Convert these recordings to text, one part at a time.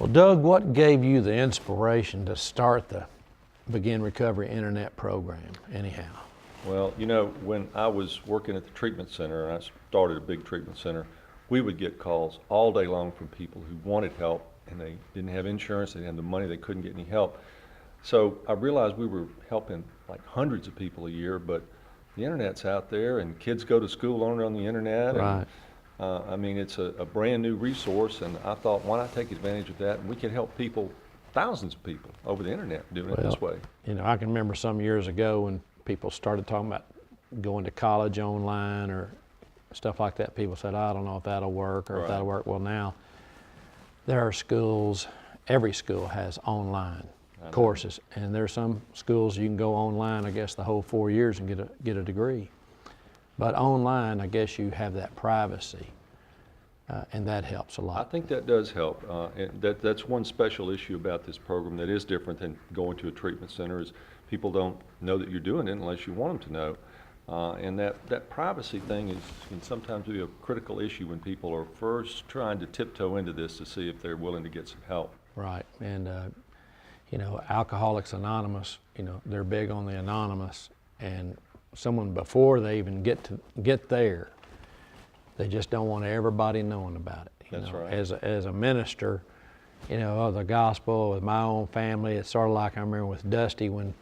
Well, Doug, what gave you the inspiration to start the Begin Recovery Internet program anyhow? Well, you know, when I was working at the treatment center, and I started a big treatment center, we would get calls all day long from people who wanted help and they didn't have insurance, they didn't have the money, they couldn't get any help. So I realized we were helping like hundreds of people a year, but the internet's out there and kids go to school on the internet. Right. And, I mean, it's a brand new resource, and I thought, why not take advantage of that? And we can help people, thousands of people over the internet doing it this way. You know, I can remember some years ago when people started talking about going to college online or stuff like that. People said, I don't know if that'll work or if that'll work. Well, now there are schools, every school has online courses, and there are some schools you can go online, I guess, the whole 4 years and get a degree. But online, I guess you have that privacy, and that helps a lot. I think that does help. That's one special issue about this program that is different than going to a treatment center, is people don't know that you're doing it unless you want them to know. And that privacy thing can sometimes be a critical issue when people are first trying to tiptoe into this to see if they're willing to get some help. Right, and you know, Alcoholics Anonymous, you know, they're big on the anonymous, and someone before they even get there, they just don't want everybody knowing about it. That's right. As a minister, you know, of the gospel with my own family, it's sort of like I remember with Dusty when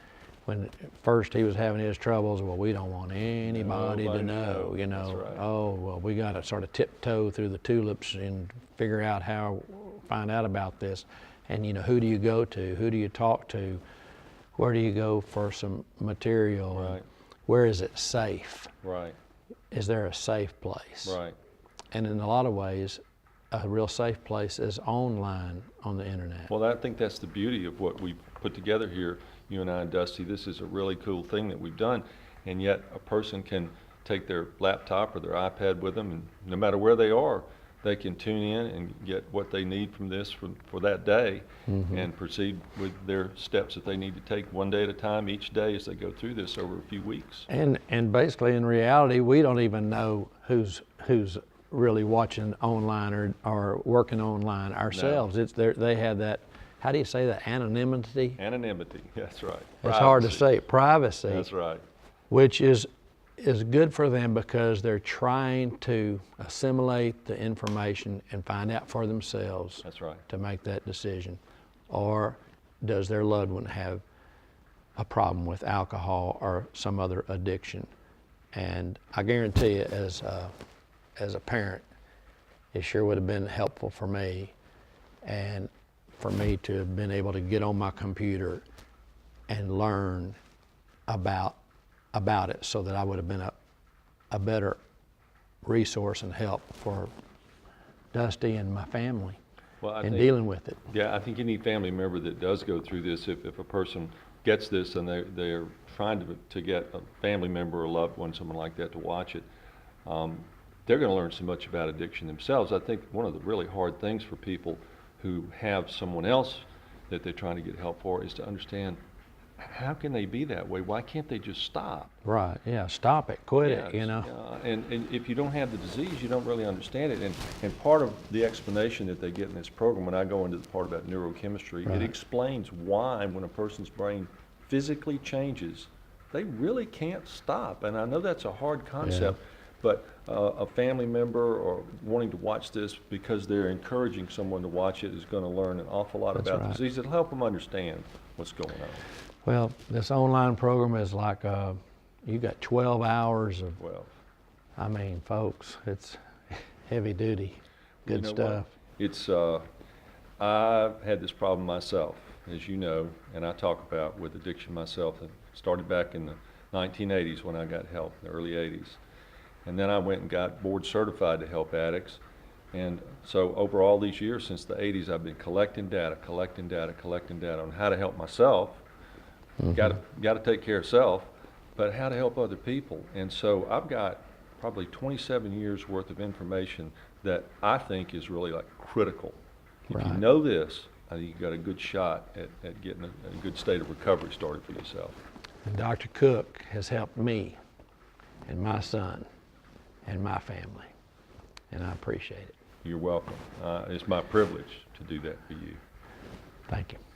first he was having his troubles. Well, we don't want anybody to know, you know. That's right. Oh, well, we got to sort of tiptoe through the tulips and figure out find out about this. And, you know, who do you go to? Who do you talk to? Where do you go for some material? Right. Where is it safe? Right. Is there a safe place? Right. And in a lot of ways, a real safe place is online on the internet. Well, I think that's the beauty of what we've put together here, you and I and Dusty. This is a really cool thing that we've done, and yet a person can take their laptop or their iPad with them, and no matter where they are, they can tune in and get what they need from this for that day, and proceed with their steps that they need to take one day at a time, each day, as they go through this over a few weeks. And basically, in reality, we don't even know who's really watching online or working online ourselves. No. They have that, how do you say that, anonymity? Anonymity, that's right. It's Privacy. hard to say, privacy. That's right. Which is good for them because they're trying to assimilate the information and find out for themselves. That's right. To make that decision. Or does their loved one have a problem with alcohol or some other addiction? And I guarantee you, as a parent, it sure would have been helpful for me, and for me to have been able to get on my computer and learn about it, so that I would have been a better resource and help for Dusty and my family in dealing with it. Yeah, I think any family member that does go through this, if a person gets this and they're trying to get a family member or a loved one, someone like that, to watch it, they're going to learn so much about addiction themselves. I think one of the really hard things for people who have someone else that they're trying to get help for is to understand, how can they be that way? Why can't they just stop? Right, yeah, stop it, quit it, you know. And if you don't have the disease, you don't really understand it. And part of the explanation that they get in this program, when I go into the part about neurochemistry, it explains why when a person's brain physically changes, they really can't stop. And I know that's a hard concept, but a family member or wanting to watch this because they're encouraging someone to watch it is going to learn an awful lot about the disease. It'll help them understand what's going on. Well, this online program is like, you got 12 hours of, I mean, folks, it's heavy duty, good stuff. It's, I've had this problem myself, as you know, and I talk about with addiction myself. It started back in the 1980s when I got help, the early 80s. And then I went and got board certified to help addicts. And so over all these years since the 80s, I've been collecting data on how to help myself. Got to take care of self, but how to help other people. And so I've got probably 27 years worth of information that I think is really like critical. If you know this, I think you've got a good shot at getting a good state of recovery started for yourself. And Dr. Cook has helped me and my son and my family, and I appreciate it. You're welcome. It's my privilege to do that for you. Thank you.